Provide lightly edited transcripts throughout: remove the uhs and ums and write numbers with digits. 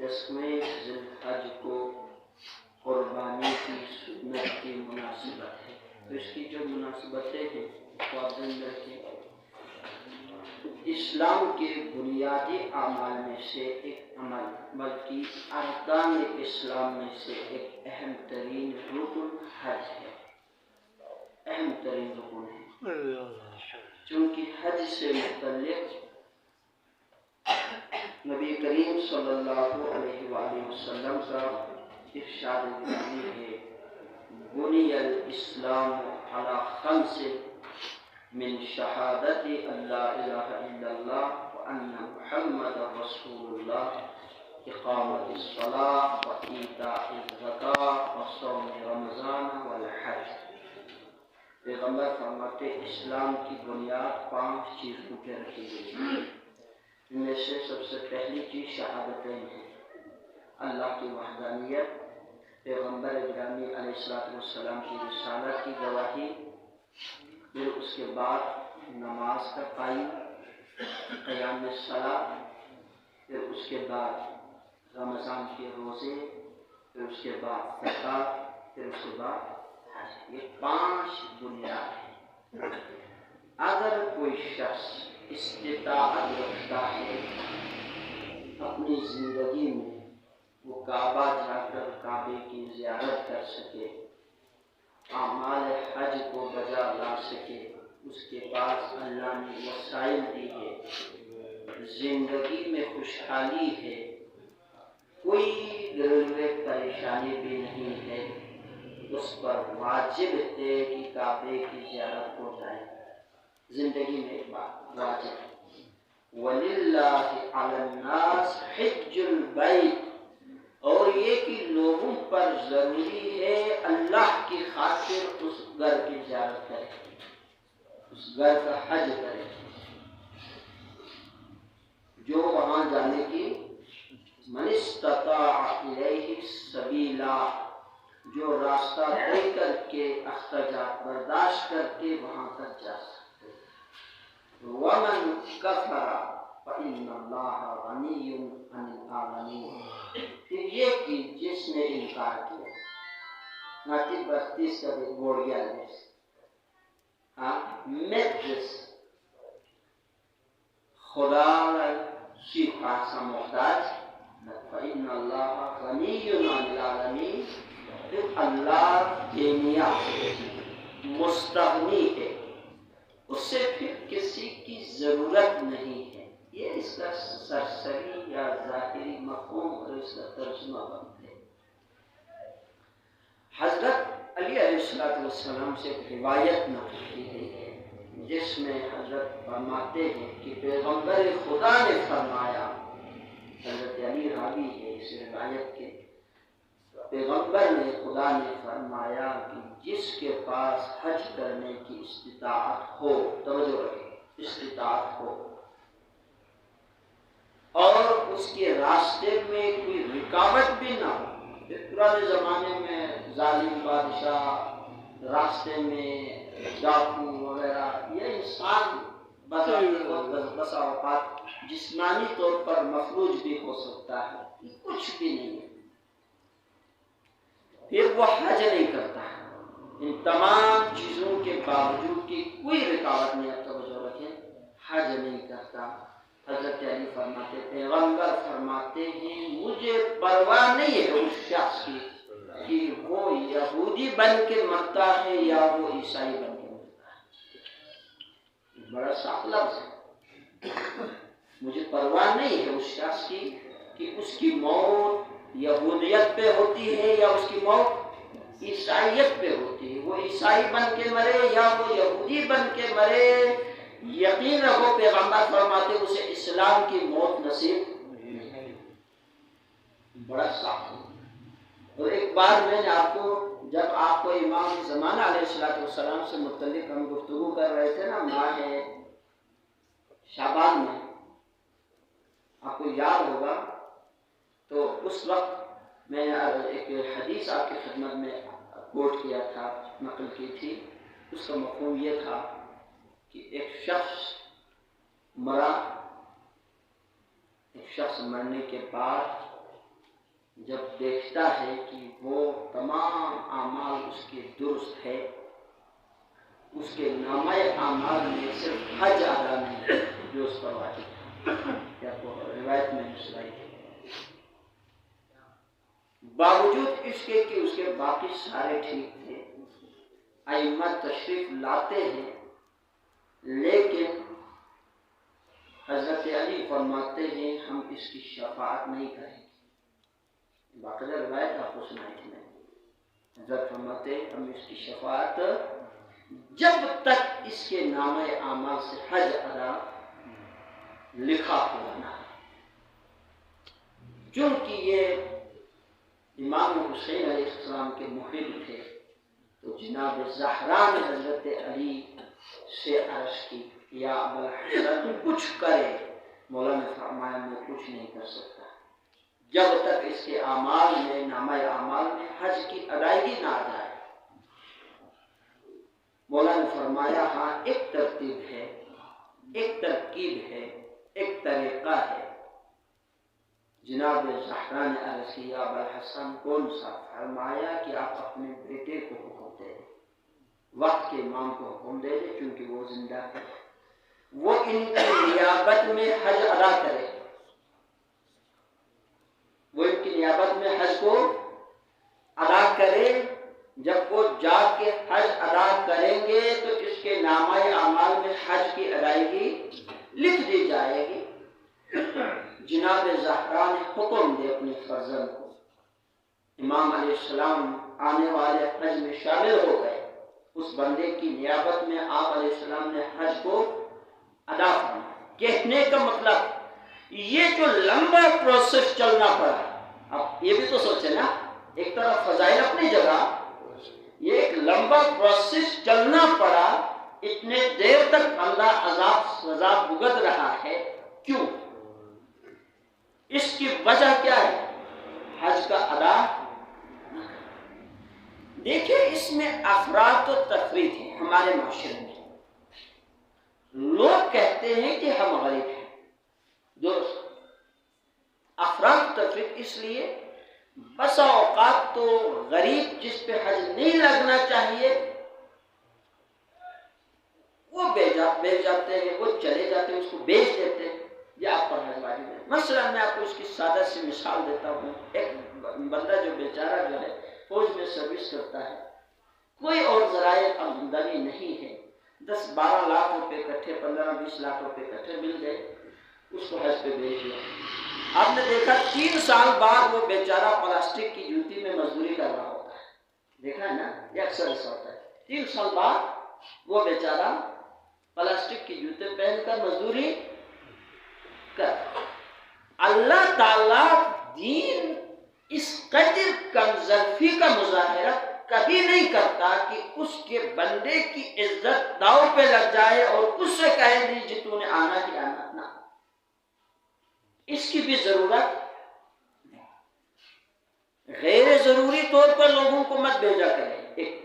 10ویں ذی الحج کو قربانی کی سنت کی مناسبت ہے. تو اس کی جو مناسبتیں ہیں وہ آپ جان رکھیں. اسلام کے بنیادی اعمال میں سے ایک عمل بلکہ ارکان اسلام میں سے ایک اہم ترین رکن حج ہے. اہم ترین رکن ہے چونکہ حج سے متعلق نبی کریم صلی اللہ علیہ وآلہ وسلم کا ارشاد گرامی ہے: بنی الاسلام علی خمس من شہادت ان لا الہ الا اللہ وان محمد رسول اللہ اقامت الصلاۃ وایتاء الزکاۃ وصوم رمضان والحج. پیغمبر فرماتے اسلام کی بنیاد 5 چیزوں پہ رکھی گئی ہے. ان میں سے سب سے پہلی چیز شہادتیں ہیں: اللہ کی وحدانیت، پیغمبر گرامی علیہ السلام کی رسالت کی گواہی، پھر اس کے بعد نماز کا قائم، قیام الصلاۃ، پھر اس کے بعد رمضان کے روزے، پھر اس کے بعد زکوٰۃ، پھر اس کے بعد حج. یہ 5 بنیاد ہیں. اگر کوئی شخص استطاعت رکھتا ہے اپنی زندگی میں وہ کعبہ جا کر کعبے کی زیارت کر سکے، اعمال حج کو بجا لا سکے، اس کے پاس اللہ نے وسائل دی ہے، زندگی میں خوشحالی ہے، کوئی ضرورت پریشانی بھی نہیں ہے، اس پر واجب ہے کہ کعبے کی زیارت کو جائے. زندگی میں ایک بات واجب ہے. وَلِلَّهِ عَلَى النَّاسِ حِجُّ الْبَيْتِ، اور یہ کہ لوگوں پر ضروری ہے اللہ کی خاطر اس گھر کی زیارت کرے، اس گھر کا حج کرے. جو وہاں جانے کی من استطاع الیہ سبیلا، جو راستہ طے کر کے اخراجات برداشت کر کے وہاں تک جا سکتے. وَمَنْ كَفَرَ فَإِنَّ اللَّهَ غَنِيٌّ عَنِ الْعَالَمِينَ. پھر یہ کہ جس نے انکار کیا، ناطق 32 کا بھی بوڑ گیا جس مدرس خدا کی خاصا محتاج، فَإِنَّ اللَّهَ غَنِيٌّ عَنِ الْعَالَمِينَ. پھر اللہ بےنیا مستغنی ہے، اس سے پھر کسی کی ضرورت نہیں ہے. یہ اس کا سرسری یا ظاہری مفہوم اور اس کا ترجمہ بنتے ہیں. حضرت علی علیہ السلام سے ایک روایت نقل کی گئی ہے جس میں حضرت فرماتے ہیں کہ پیغمبر خدا نے فرمایا، حضرت علی راوی ہے اس روایت کے، پیغمبر نے خدا نے فرمایا کہ جس کے پاس حج کرنے کی استطاعت ہو، توجہ رکھیں، استطاعت ہو، اور اس کے راستے میں کوئی رکاوٹ بھی نہ ہو. پرانے زمانے میں ظالم بادشاہ، راستے میں ڈاکو وغیرہ، یہ انسان بسا اوقات جسمانی طور پر مفلوج بھی ہو سکتا ہے، کچھ بھی نہیں ہے، پھر وہ حج نہیں کرتا ہے. ان تمام چیزوں کے باوجود کی کوئی رکاوٹ نہیں، اب توجہ رکھیں، حج نہیں کرتا. حضرت علی فرماتے، پیغمبر فرماتے ہیں مجھے پرواہ نہیں ہے اس شخص کی کہ وہ یہودی بن کے مرتا ہے یا وہ عیسائی بن کے مرتا ہے. بڑا صاف لفظ ہے. مجھے پرواہ نہیں ہے اس شخص کی کہ اس کی موت یہودیت پہ ہوتی ہے یا اس کی موت عیسائیت پہ ہوتی ہے. وہ عیسائی بن کے مرے یا وہ یہودی بن کے مرے، یقین رکھو پیغمبر فرماتے اسے اسلام کی موت نصیب نہیں. بڑا صاف. اور ایک بار میں نے آپ کو، جب آپ کو امام زمانہ علیہ السلام سے متعلق ہم گفتگو کر رہے تھے نا ماہ شعبان میں، آپ کو یاد ہوگا، تو اس وقت میں نے ایک حدیث آپ کی خدمت میں کوٹ کیا تھا، نقل کی تھی. اس کا مفہوم یہ تھا کہ ایک شخص مرا، ایک شخص مرنے کے بعد جب دیکھتا ہے کہ وہ تمام اعمال اس کے درست ہے، اس کے نامہ اعمال میں صرف حج ادا نہیں ہے جو اس پر واجب ہے، کیا روایت میں مسلائی ہے، باوجود اس کے کہ اس کے باقی سارے ٹھیک تھے، ائمہ تشریف لاتے ہیں، لیکن حضرت علی فرماتے ہیں ہم اس کی شفاعت نہیں کریں گے۔ باقاعدہ روایت آپ کو سنائی تھی میں، حضرت فرماتے ہیں ہم اس کی شفاعت جب تک اس کے نامہ اعمال سے حج ادا لکھا ہوا نہ، چونکہ یہ امام حسین علیہ السلام کے محب تھے تو جناب زہرا نے حضرت علی سے عرض کی یا ابوالحسن کچھ کرے، مولا نے فرمایا میں کچھ نہیں کر سکتا جب تک اس کے اعمال میں نامہ اعمال میں حج کی ادائیگی نہ آ جائے۔ مولا نے فرمایا ہاں ایک ترتیب ہے، ایک ترکیب ہے، ایک طریقہ ہے۔ جناب زہرا نے عرض کیا ابوالحسن کون سا؟ فرمایا کہ آپ اپنے بیٹے کو حکم دے دیں، وقت کے امام کو حکم دے دیں چونکہ وہ زندہ ہے، وہ ان کی نیابت میں حج ادا کرے، وہ ان کی نیابت میں حج کو ادا کرے۔ جب وہ جا کے حج ادا کریں گے تو اس کے نامہ اعمال میں حج کی ادائیگی لکھ دی جائے گی۔ جناب زہرا نے حکم دے اپنے فرزند کو، امام علیہ السلام آنے والے حج میں شامل ہو گئے، اس بندے کی نیابت میں آپ علیہ السلام نے حج کو ادا کرنا۔ کہنے کا مطلب یہ جو لمبا پروسیس چلنا پڑا، اب یہ بھی تو سوچے نا، ایک طرف فضائل اپنی جگہ، یہ ایک لمبا پروسیس چلنا پڑا، اتنے دیر تک بندہ عذاب سزا بھگت رہا ہے، کیوں؟ اس کی وجہ کیا ہے؟ حج کا ادا۔ دیکھیں اس میں افراط و تفریط ہے ہمارے معاشرے میں، لوگ کہتے ہیں کہ ہم غریب ہیں، درست، افراط و تفریط اس لیے بسا اوقات تو غریب جس پہ حج نہیں لگنا چاہیے وہ بیچ جاتے ہیں، وہ چلے جاتے ہیں، اس کو بیچ دیتے ہیں، یہ آپ پر حج واجب ہے۔ مثلا میں آپ کو اس کی سادہ سی مثال دیتا ہوں، ایک بندہ جو بیچارہ جو ہے فوج میں سروس کرتا ہے، کوئی اور ذرائع آمدنی نہیں ہے، 10-12 لاکھ روپے اکٹھے، 15-20 لاکھ روپے اکٹھے مل گئے، اس کو حج پہ بیچ دیا۔ آپ نے دیکھا 3 سال بعد وہ بیچارہ پلاسٹک کی جوتی میں مزدوری کر رہا ہوتا ہے، دیکھا ہے نا، یہ اکثر ایسا ہوتا ہے، 3 سال بعد وہ بیچارہ پلاسٹک کی جوتے پہن کر مزدوری کر۔ اللہ تعالیٰ دین اس قدر کمزرفی کا مظاہرہ کبھی نہیں کرتا کہ اس کے بندے کی عزت داؤ پہ لگ جائے اور اس سے کہے نہیں جی تو نے آنا ہی آنا، نہ، اس کی بھی ضرورت نہیں۔ غیر ضروری طور پر لوگوں کو مت بھیجا کرے، ایک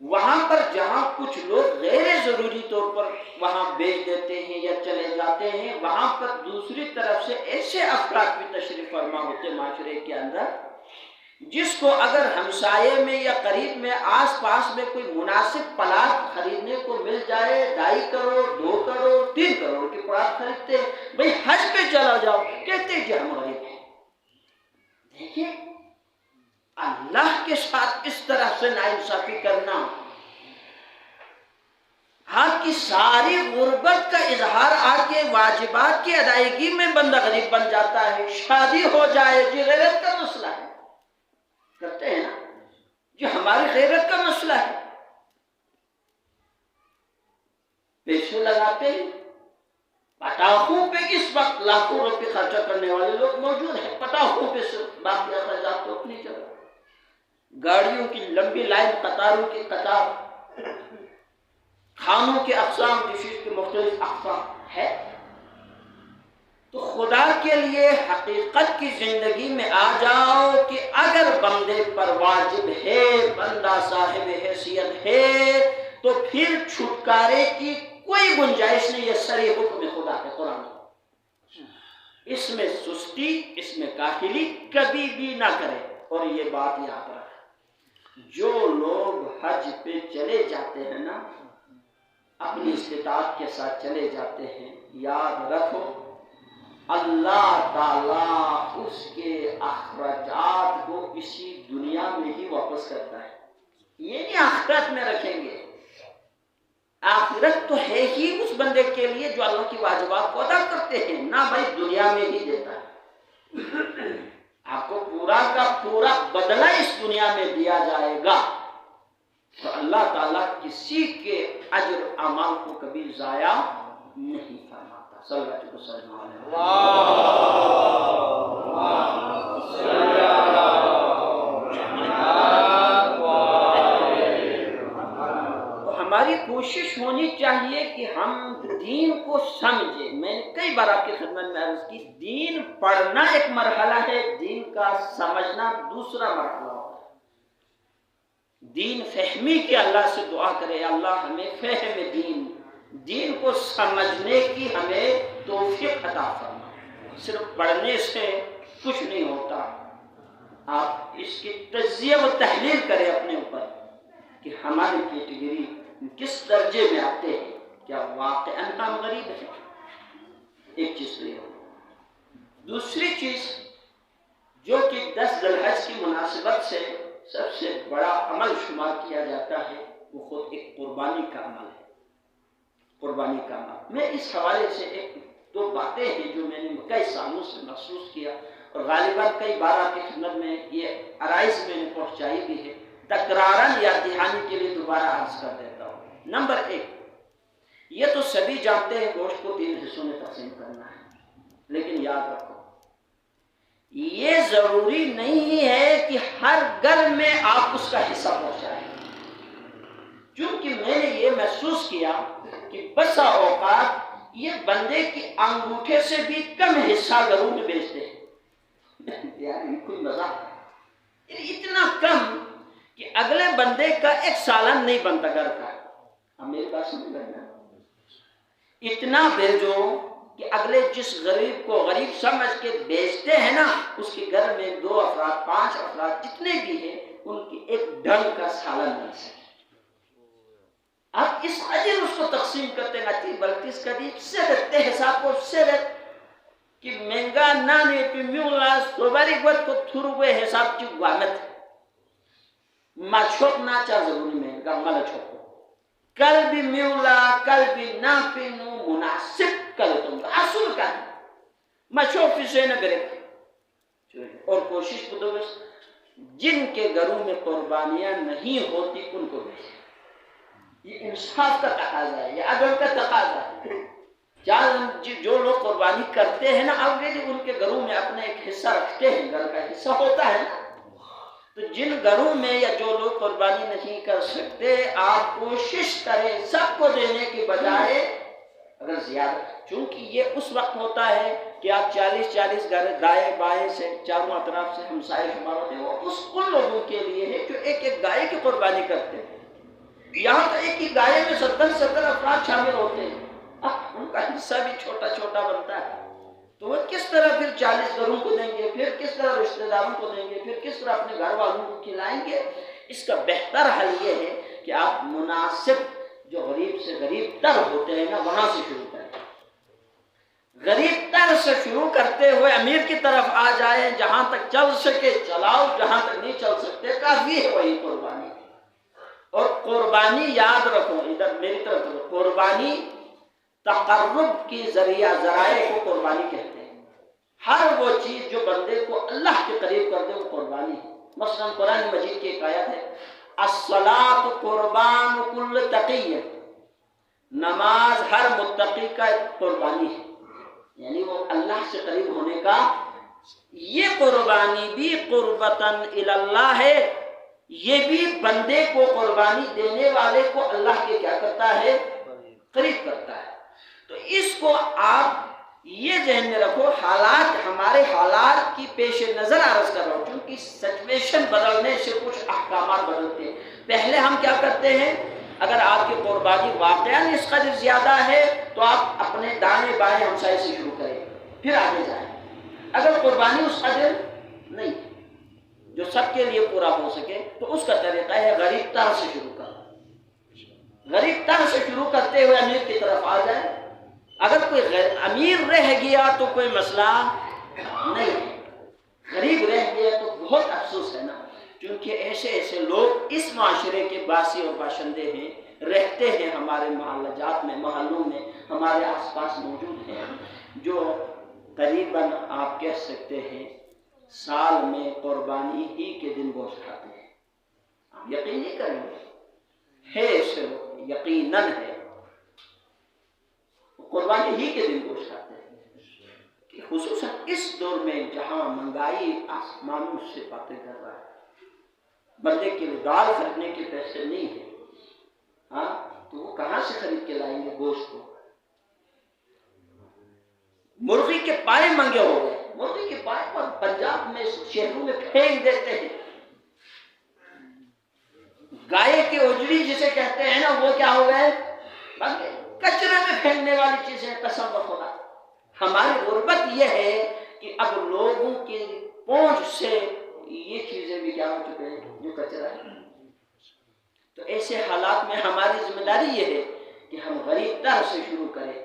وہاں پر جہاں کچھ لوگ غیر ضروری طور پر وہاں بیچ دیتے ہیں یا چلے جاتے ہیں، وہاں پر دوسری طرف سے ایسے افراد بھی تشریف فرما ہوتے معاشرے کے اندر جس کو اگر ہمسائے میں یا قریب میں آس پاس میں کوئی مناسب پلاٹ خریدنے کو مل جائے، 2.5 کروڑ 2 کروڑ 3 کروڑ کی پلاٹ خریدتے ہیں، بھئی حج پہ چلا جاؤ، کہتے ہیں کہ ہم غریب ہیں۔ دیکھیں اللہ کے ساتھ اس طرح سے ناانصافی کرنا، حق کی ساری غربت کا اظہار آ کے واجبات کی ادائیگی میں بندہ غریب بن جاتا ہے۔ شادی ہو جائے جی غیرت کا مسئلہ ہے، کرتے ہیں نا جو ہماری غیرت کا مسئلہ ہے، پیسے لگاتے ہیں، پٹاخوں پہ اس وقت لاکھوں روپے خرچہ کرنے والے لوگ موجود ہیں، پٹاخوں پہ سے باقی اخراجات تو اپنی جگہ، گاڑیوں کی لمبی لائن، قطاروں کی قطار، کھانوں کے اقسام، ڈشز کے مختلف اقسام ہے۔ تو خدا کے لیے حقیقت کی زندگی میں آ جاؤ کہ اگر بندے پر واجب ہے، بندہ صاحب حیثیت ہے، تو پھر چھٹکارے کی کوئی گنجائش نہیں، یہ صریح حکم خدا ہے قرآن۔ اس میں سستی، اس میں کاہلی کبھی بھی نہ کرے۔ اور یہ بات یاد رکھ، جو لوگ حج پہ چلے جاتے ہیں نا، اپنی استطاعت کے ساتھ چلے جاتے ہیں، یاد رکھو اللہ تعالیٰ اس کے اخراجات کو اسی دنیا میں ہی واپس کرتا ہے۔ یہ نہیں آخرت میں رکھیں گے، آخرت تو ہے ہی اس بندے کے لیے جو اللہ کی واجبات کو ادا کرتے ہیں، نہ بھائی دنیا میں ہی دیتا ہے۔ آپ کو پورا کا پورا بدلہ اس دنیا میں دیا جائے گا، تو اللہ تعالیٰ کسی کے اجر اعمال کو کبھی ضائع نہیں فرماتا۔ صلی اللہ علیہ وسلم۔ ہماری کوشش ہونی چاہیے کہ ہم دین کو سمجھیں۔ میں نے کئی بار آپ کی خدمت میں عرض کی، دین پڑھنا ایک مرحلہ ہے، دین کا سمجھنا دوسرا مرحلہ ہوتا ہے۔ دین فہمی کی اللہ سے دعا کرے، اللہ ہمیں فہم دین کو سمجھنے کی ہمیں توفیق عطا فرما۔ صرف پڑھنے سے کچھ نہیں ہوتا، آپ اس کی تجزیہ و تحلیل کریں اپنے اوپر کہ ہماری کیٹیگری کس درجے میں آتے ہیں، کیا واقعاً ہم غریب ہیں؟ ایک چیز تو یہ ہو۔ دوسری چیز جو کہ 10 ذی الحج کی مناسبت سے سب سے بڑا عمل شمار کیا جاتا ہے، وہ خود ایک قربانی کا عمل ہے۔ قربانی کا عمل، میں اس حوالے سے ایک دو باتیں ہیں جو میں نے کئی سالوں سے محسوس کیا، اور غالباً کئی بار آپ کی خدمت میں یہ عرائض میں نے پہنچائی بھی ہے، تکراراً یا دہانی کے لیے دوبارہ عرض کر دیتا ہوں۔ نمبر 1، یہ تو سبھی جانتے ہیں گوشت کو 3 حصوں میں تقسیم کرنا ہے، لیکن یاد رکھو یہ ضروری نہیں ہے کہ ہر گھر میں آپ اس کا حصہ پہنچائیں، کیونکہ میں نے یہ محسوس کیا کہ بسا اوقات یہ بندے کی انگوٹھے سے بھی کم حصہ گھروں میں بیچتے ہیں۔ یار کوئی مزاق ہے، اتنا کم کہ اگلے بندے کا ایک سالن نہیں بنتا گھر کا۔ اب میرے پاس سمجھ رہنا، اتنا بھیجو کہ اگلے جس غریب کو غریب سمجھ کے بیچتے ہیں نا، اس کے گھر میں 2 افراد 5 افراد جتنے بھی ہیں، ان کی ایک ڈھنگ کا سالن بن سکے۔ اب اس اجر اس کو تقسیم کرتے ہیں، بلکہ اس کا دیپ سے رکھتے حساب کو سے رکھ کہ مہنگا نانے پی میولا سوباری گوت کو تھروے حساب کی گوامت مچھوک نا چاہ ضروری مہنگا مالا چھوکو کل بھی میولا کل بھی نا پی نو مناسب کل تم اصول کا مچھوک فی سے نہ برے۔ اور کوشش کو دو بس جن کے گھروں میں قربانیاں نہیں ہوتی ان کو بھیجیں۔ یہ انصاف کا تقاضا ہے، یہ عدل کا تقاضا ہے۔ جو لوگ قربانی کرتے ہیں نا، اب ان کے گھروں میں اپنا ایک حصہ رکھتے ہیں، گھر کا حصہ ہوتا ہے نا، تو جن گھروں میں یا جو لوگ قربانی نہیں کر سکتے، آپ کوشش کریں سب کو دینے کے بجائے اگر زیادہ، چونکہ یہ اس وقت ہوتا ہے کہ آپ 40 گھر دائیں بائیں سے چاروں اطراف سے ہمسائے شمار ہوتے ہیں، وہ ان لوگوں کے لیے ہے جو ایک گائے کی قربانی کرتے ہیں۔ یہاں تو ایک ہی گائے میں 70 افراد شامل ہوتے ہیں، ان کا حصہ بھی چھوٹا چھوٹا بنتا ہے، تو وہ کس طرح پھر 40 گھروں کو دیں گے، پھر کس طرح رشتہ داروں کو دیں گے، پھر کس طرح اپنے گھر والوں کو کھلائیں گے۔ اس کا بہتر حل یہ ہے کہ آپ مناسب جو غریب سے غریب تر ہوتے ہیں نا، وہاں سے شروع کریں، غریب تر سے شروع کرتے ہوئے امیر کی طرف آ جائیں، جہاں تک چل سکے چلاؤ، جہاں تک نہیں چل سکتے کافی ہے وہی قربانی۔ اور قربانی یاد رکھو، ادھر میری طرف تو قربانی تقرب کی ذرائع کو قربانی کہتے ہیں۔ ہر وہ چیز جو بندے کو اللہ کے قریب کر دے وہ قربانی ہے۔ مثلا قرآن مجید کی ایک آیت ہے، الصلاۃ قربان کل تقی، نماز ہر متقی کا ایک قربانی ہے، یعنی وہ اللہ سے قریب ہونے کا۔ یہ قربانی بھی قربتاً الی اللہ ہے، یہ بھی بندے کو قربانی دینے والے کو اللہ کے کیا کرتا ہے، قریب کرتا ہے۔ تو اس کو آپ یہ ذہن میں رکھو، حالات ہمارے حالات کی پیش نظر عرض کر رہا ہوں، کیونکہ سچویشن بدلنے سے کچھ احکامات بدلتے ہیں۔ پہلے ہم کیا کرتے ہیں، اگر آپ کی قربانی واقعاً اس قدر زیادہ ہے تو آپ اپنے دائیں بائیں ہمسائے سے شروع کریں، پھر آگے جائیں۔ اگر قربانی اس قدر نہیں ہے جو سب کے لیے پورا ہو سکے تو اس کا طریقہ ہے غریب تر سے شروع کرنا، غریب تر سے شروع کرتے ہوئے امیر کی طرف آ جائے۔ اگر کوئی امیر رہ گیا تو کوئی مسئلہ نہیں ہے، غریب رہ گیا تو بہت افسوس ہے نا، کیونکہ ایسے ایسے لوگ اس معاشرے کے باسی اور باشندے ہیں، رہتے ہیں ہمارے محلہ جات میں، محلوں میں، ہمارے آس پاس موجود ہیں، جو قریباً آپ کہہ سکتے ہیں سال میں قربانی ہی کے دن گوشت کھاتے ہیں۔ آپ یقین نہیں کریں گے، ہے ایسے لوگ، یقیناً ہے، قربانی ہی کے دن گوشت کھاتے ہیں، کہ خصوصاً اس دور میں جہاں مہنگائی آسمانوں سے باتیں کر رہا ہے، بندے کے لیے دال خریدنے کے پیسے نہیں ہیں، ہاں تو وہ کہاں سے خرید کے لائیں گے گوشت کو؟ مرغی کے پائے منگے ہو گئے، مرغی کے پائے پر پنجاب میں شہروں میں پھینک دیتے ہیں، گائے کی اجڑی جسے کہتے ہیں نا وہ کیا ہو گئے؟ کچرے میں پھینکنے والی چیزیں، قسم بخدا۔ ہماری غربت یہ ہے کہ اب لوگوں کی پہنچ سے یہ چیزیں بھی کیا ہو چکے ہیں جو کچرا ہے۔ تو ایسے حالات میں ہماری ذمہ داری یہ ہے کہ ہم غریب تر سے شروع کریں۔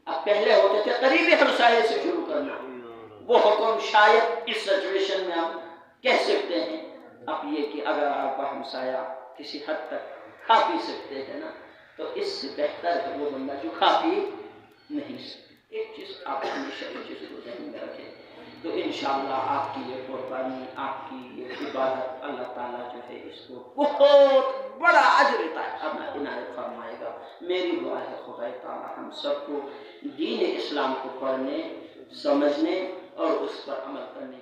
اب پہلے ہوتے تھے قریبی ہمسائے سے شروع کرنا، وہ حکم شاید اس سچویشن میں ہم کہہ سکتے ہیں۔ اب یہ کہ اگر آپ کا ہمسایہ کسی حد تک کھا پی سکتے ہیں نا، تو اس سے بہتر ہے وہ بندہ جو کھا پی نہیں سکتے۔ ایک چیز آپ ہمیشہ اس چیز کو ذہن میں رکھیں، تو انشاءاللہ آپ کی یہ قربانی، آپ کی یہ عبادت اللہ تعالیٰ جو ہے اس کو بہت بڑا اجر عنایت فرمائے گا۔ میری دعا ہے خدا تعالیٰ ہم سب کو دین اسلام کو پڑھنے، سمجھنے اور اس پر عمل کرنے